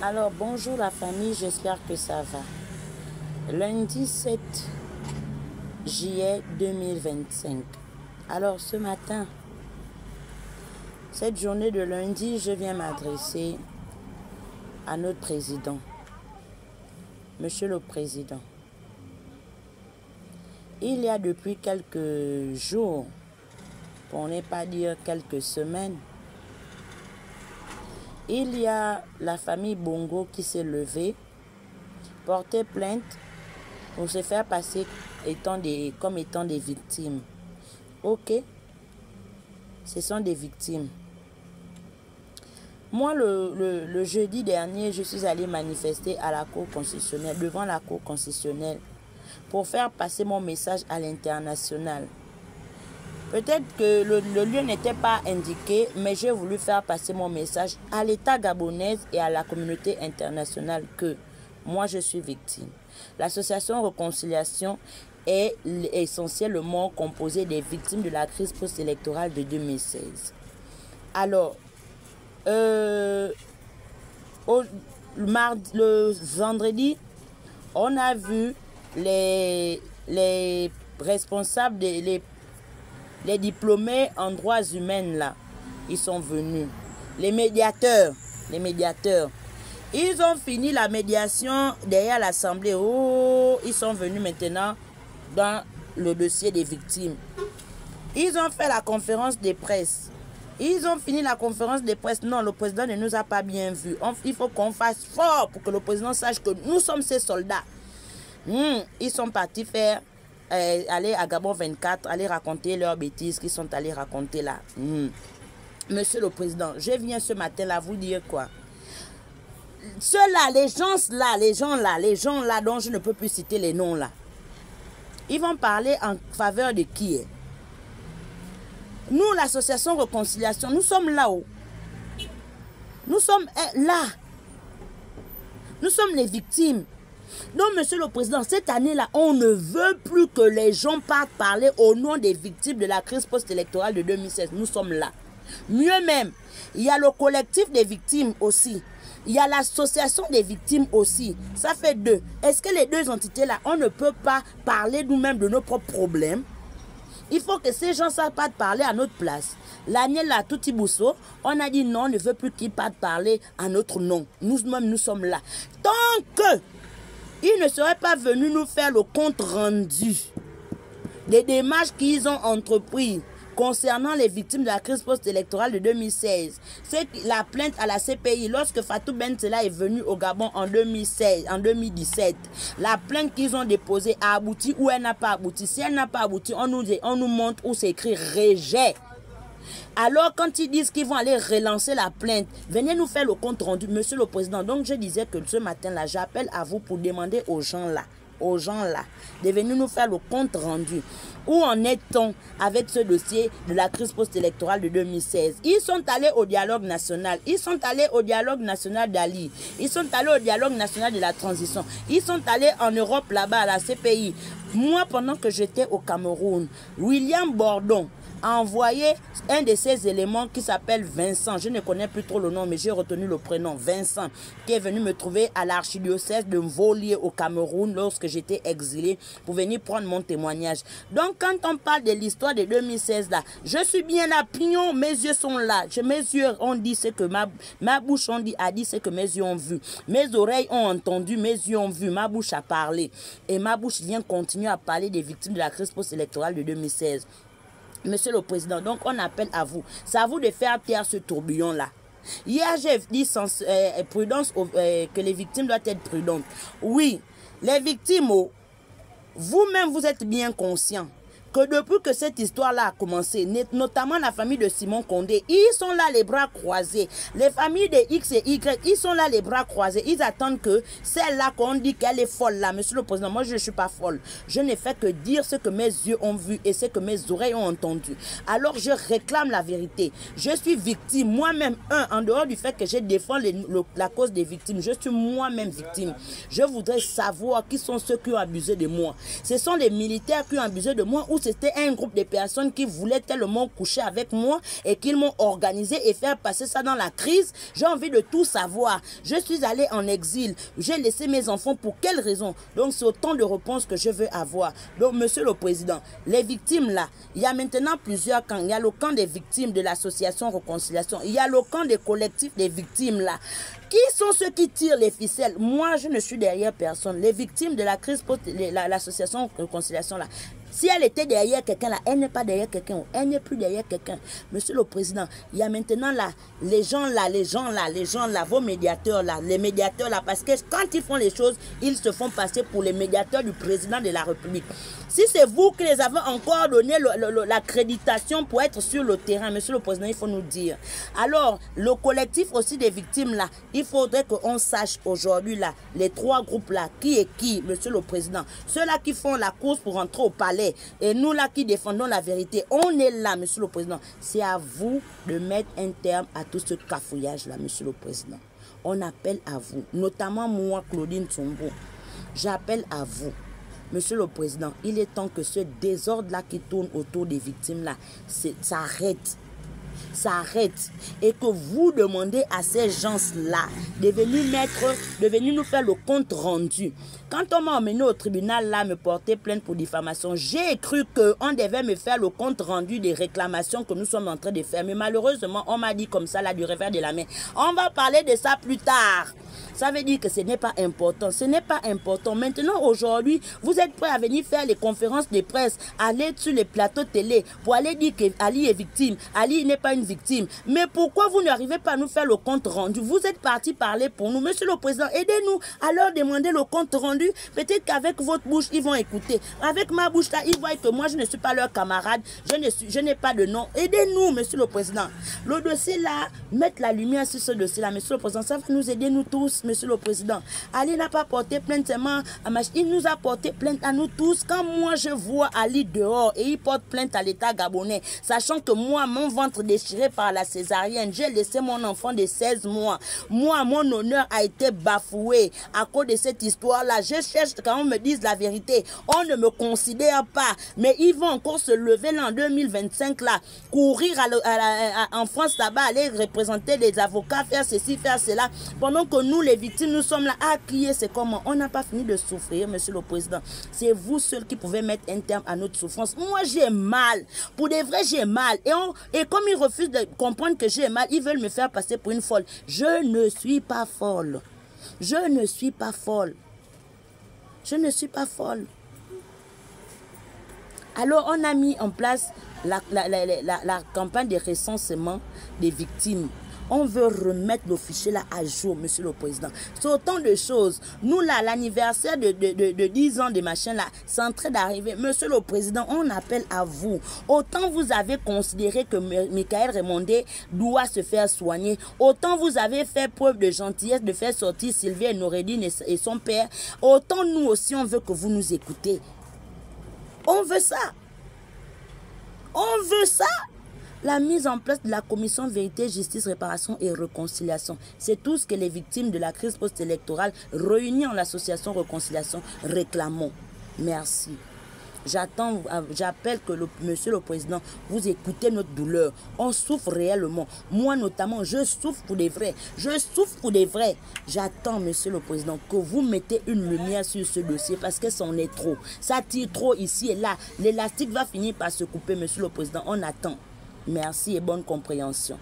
Alors, bonjour la famille, j'espère que ça va. Lundi 7 juillet 2025. Alors, ce matin, cette journée de lundi, je viens m'adresser à notre président. Monsieur le Président, il y a depuis quelques jours, pour ne pas dire quelques semaines, il y a la famille Bongo qui s'est levée, porté plainte pour se faire passer comme étant des victimes. Ok, ce sont des victimes. Moi, le jeudi dernier, je suis allée manifester à la Cour constitutionnelle, devant la Cour constitutionnelle, pour faire passer mon message à l'international. Peut-être que le lieu n'était pas indiqué, mais j'ai voulu faire passer mon message à l'État gabonais et à la communauté internationale que moi, je suis victime. L'association Réconciliation est essentiellement composée des victimes de la crise post-électorale de 2016. Alors, le vendredi, on a vu les responsables, les diplômés en droits humains là, ils sont venus. Les médiateurs, ils ont fini la médiation derrière l'Assemblée. Oh, ils sont venus maintenant dans le dossier des victimes. Ils ont fait la conférence de presse. Ils ont fini la conférence de presse. Non, le président ne nous a pas bien vus. Il faut qu'on fasse fort pour que le président sache que nous sommes ses soldats. Ils sont partis faire, aller à Gabon 24, aller raconter leurs bêtises qu'ils sont allés raconter là. Monsieur le Président, je viens ce matin là vous dire quoi? Ceux-là, les gens là dont je ne peux plus citer les noms là, ils vont parler en faveur de qui? Nous, l'association Réconciliation, nous sommes là-haut. Nous sommes là. Nous sommes les victimes. Donc, Monsieur le Président, cette année-là, on ne veut plus que les gens partent parler au nom des victimes de la crise post-électorale de 2016. Nous sommes là. Mieux même, il y a le collectif des victimes aussi. Il y a l'association des victimes aussi. Ça fait deux. Est-ce que les deux entités-là, on ne peut pas parler nous-mêmes de nos propres problèmes? Il faut que ces gens ne savent pas parler à notre place. L'année là, Touti Bousso, on a dit non, on ne veut plus qu'ils partent parler à notre nom. Nous-mêmes, nous sommes là. Tant que ils ne seraient pas venus nous faire le compte rendu des démarches qu'ils ont entreprises concernant les victimes de la crise post-électorale de 2016. C'est la plainte à la CPI, lorsque Fatou Bensela est venu au Gabon en 2017, la plainte qu'ils ont déposée a abouti ou elle n'a pas abouti. Si elle n'a pas abouti, on nous montre où c'est écrit rejet. Alors, quand ils disent qu'ils vont aller relancer la plainte, venez nous faire le compte rendu, Monsieur le Président. Donc, je disais que ce matin-là, j'appelle à vous pour demander aux gens là, de venir nous faire le compte rendu. Où en est-on avec ce dossier de la crise post-électorale de 2016? Ils sont allés au dialogue national. Ils sont allés au dialogue national d'Ali. Ils sont allés au dialogue national de la transition. Ils sont allés en Europe là-bas à la CPI. Moi, pendant que j'étais au Cameroun, William Bordon a envoyé un de ces éléments qui s'appelle Vincent. Je ne connais plus trop le nom, mais j'ai retenu le prénom, Vincent, qui est venu me trouver à l'archidiocèse de Mvolier au Cameroun lorsque j'étais exilé pour venir prendre mon témoignage. Donc, quand on parle de l'histoire de 2016 là, je suis bien à Pignon, mes yeux sont là. Mes yeux ont dit ce que ma bouche a dit ce que mes yeux ont vu. Mes oreilles ont entendu, mes yeux ont vu, ma bouche a parlé. Et ma bouche vient continuer à parler des victimes de la crise post-électorale de 2016. Monsieur le Président, donc on appelle à vous. C'est à vous de faire taire ce tourbillon-là. Hier, j'ai dit sans prudence que les victimes doivent être prudentes. Oui, les victimes, vous-même, vous êtes bien conscients que depuis que cette histoire-là a commencé, notamment la famille de Simon Condé, ils sont là les bras croisés. Les familles de X et Y, ils sont là les bras croisés. Ils attendent que celle-là qu'on dit qu'elle est folle là. Monsieur le Président, moi je ne suis pas folle. Je n'ai fait que dire ce que mes yeux ont vu et ce que mes oreilles ont entendu. Alors je réclame la vérité. Je suis victime. Moi-même, en dehors du fait que je défends la cause des victimes, je suis moi-même victime. Je voudrais savoir qui sont ceux qui ont abusé de moi. Ce sont les militaires qui ont abusé de moi ou c'était un groupe de personnes qui voulaient tellement coucher avec moi et qu'ils m'ont organisé et faire passer ça dans la crise. J'ai envie de tout savoir. Je suis allée en exil. J'ai laissé mes enfants pour quelles raisons? Donc, c'est autant de réponses que je veux avoir. Donc, Monsieur le Président, les victimes là, il y a maintenant plusieurs camps. Il y a le camp des victimes de l'association Réconciliation. Il y a le camp des collectifs des victimes là. Qui sont ceux qui tirent les ficelles? Moi, je ne suis derrière personne. Les victimes de la crise, l'association Réconciliation là, si elle était derrière quelqu'un là, elle n'est pas derrière quelqu'un. Elle n'est plus derrière quelqu'un. Monsieur le Président, il y a maintenant là, les gens là, vos médiateurs là, les médiateurs là, parce que quand ils font les choses, ils se font passer pour les médiateurs du président de la République. Si c'est vous qui les avez encore donné l'accréditation pour être sur le terrain, Monsieur le Président, il faut nous dire. Alors, le collectif aussi des victimes là, il faudrait qu'on sache aujourd'hui là, les trois groupes là, qui est qui, Monsieur le Président. Ceux-là qui font la course pour entrer au palais et nous là qui défendons la vérité, on est là, Monsieur le Président. C'est à vous de mettre un terme à tout ce cafouillage là, Monsieur le Président. On appelle à vous, notamment moi, Claudine Tsombo. J'appelle à vous. Monsieur le Président, il est temps que ce désordre-là qui tourne autour des victimes-là s'arrête. Ça arrête. Et que vous demandez à ces gens-là de venir nous faire le compte rendu. Quand on m'a emmené au tribunal, là, me porter plainte pour diffamation, j'ai cru qu'on devait me faire le compte rendu des réclamations que nous sommes en train de faire. Mais malheureusement, on m'a dit comme ça, là, du revers de la main. On va parler de ça plus tard. Ça veut dire que ce n'est pas important. Ce n'est pas important. Maintenant, aujourd'hui, vous êtes prêts à venir faire les conférences de presse, aller sur les plateaux télé pour aller dire qu'Ali est victime. Ali n'est pas une victime. Mais pourquoi vous n'arrivez pas à nous faire le compte rendu? Vous êtes parti parler pour nous. Monsieur le Président, aidez-nous à leur demander le compte rendu. Peut-être qu'avec votre bouche, ils vont écouter. Avec ma bouche, là, ils voient que moi, je ne suis pas leur camarade. Je n'ai pas de nom. Aidez-nous, Monsieur le Président. Le dossier, là, mettre la lumière sur ce dossier-là. Monsieur le Président, ça va nous aider, nous tous. Monsieur le Président, Ali n'a pas porté plainte seulement à Mach. Il nous a porté plainte à nous tous. Quand moi je vois Ali dehors et il porte plainte à l'État gabonais, sachant que moi, mon ventre déchiré par la césarienne, j'ai laissé mon enfant de 16 mois. Moi, mon honneur a été bafoué à cause de cette histoire-là. Je cherche quand on me dise la vérité. On ne me considère pas, mais ils vont encore se lever là en 2025 là, courir en France là-bas, aller représenter les avocats, faire ceci, faire cela, pendant que nous les victimes, nous sommes là à crier, c'est comment? On n'a pas fini de souffrir, Monsieur le Président. C'est vous seul qui pouvez mettre un terme à notre souffrance. Moi, j'ai mal. Pour de vrai, j'ai mal. Et comme ils refusent de comprendre que j'ai mal, ils veulent me faire passer pour une folle. Je ne suis pas folle. Je ne suis pas folle. Je ne suis pas folle. Alors, on a mis en place la campagne de recensement des victimes. On veut remettre le fichier là à jour, Monsieur le Président. C'est autant de choses. Nous là, l'anniversaire de 10 ans de machin là, c'est en train d'arriver. Monsieur le Président, on appelle à vous. Autant vous avez considéré que Michael Remondé doit se faire soigner, autant vous avez fait preuve de gentillesse de faire sortir Sylvie Noureddine et son père, autant nous aussi on veut que vous nous écoutez. On veut ça. On veut ça. La mise en place de la commission Vérité, Justice, Réparation et Réconciliation. C'est tout ce que les victimes de la crise post-électorale réunies en l'association Réconciliation réclamons. Merci. J'appelle que Monsieur le Président, vous écoutez notre douleur. On souffre réellement. Moi notamment, je souffre pour des vrais. Je souffre pour des vrais. J'attends, Monsieur le Président, que vous mettez une lumière sur ce dossier parce que ça en est trop. Ça tire trop ici et là. L'élastique va finir par se couper, Monsieur le Président. On attend. Merci et bonne compréhension.